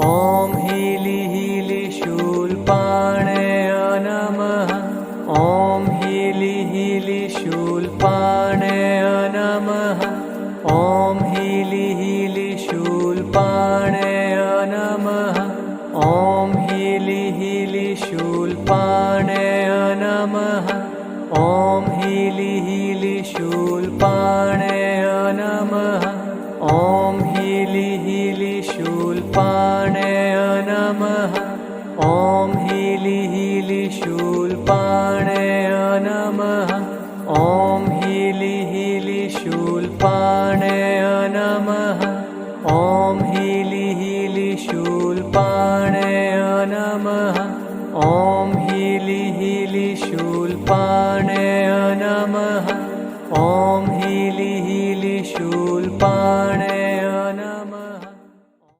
ॐ Healy Healy शूलपाणय नमः। ॐ Healy Healy शूलपाणय नमः। ॐ Healy Healy शूलपाणय नमः। ॐ हीली हीली शूलपाणय नमः। ॐ हीली हीली शूलपाणय नमः। ॐ हीली हीली शूलपाणय नमः। ॐ हीली हीली शूलपाणय नमः। ॐ हीली हीली शूलपाणय नमः। ॐ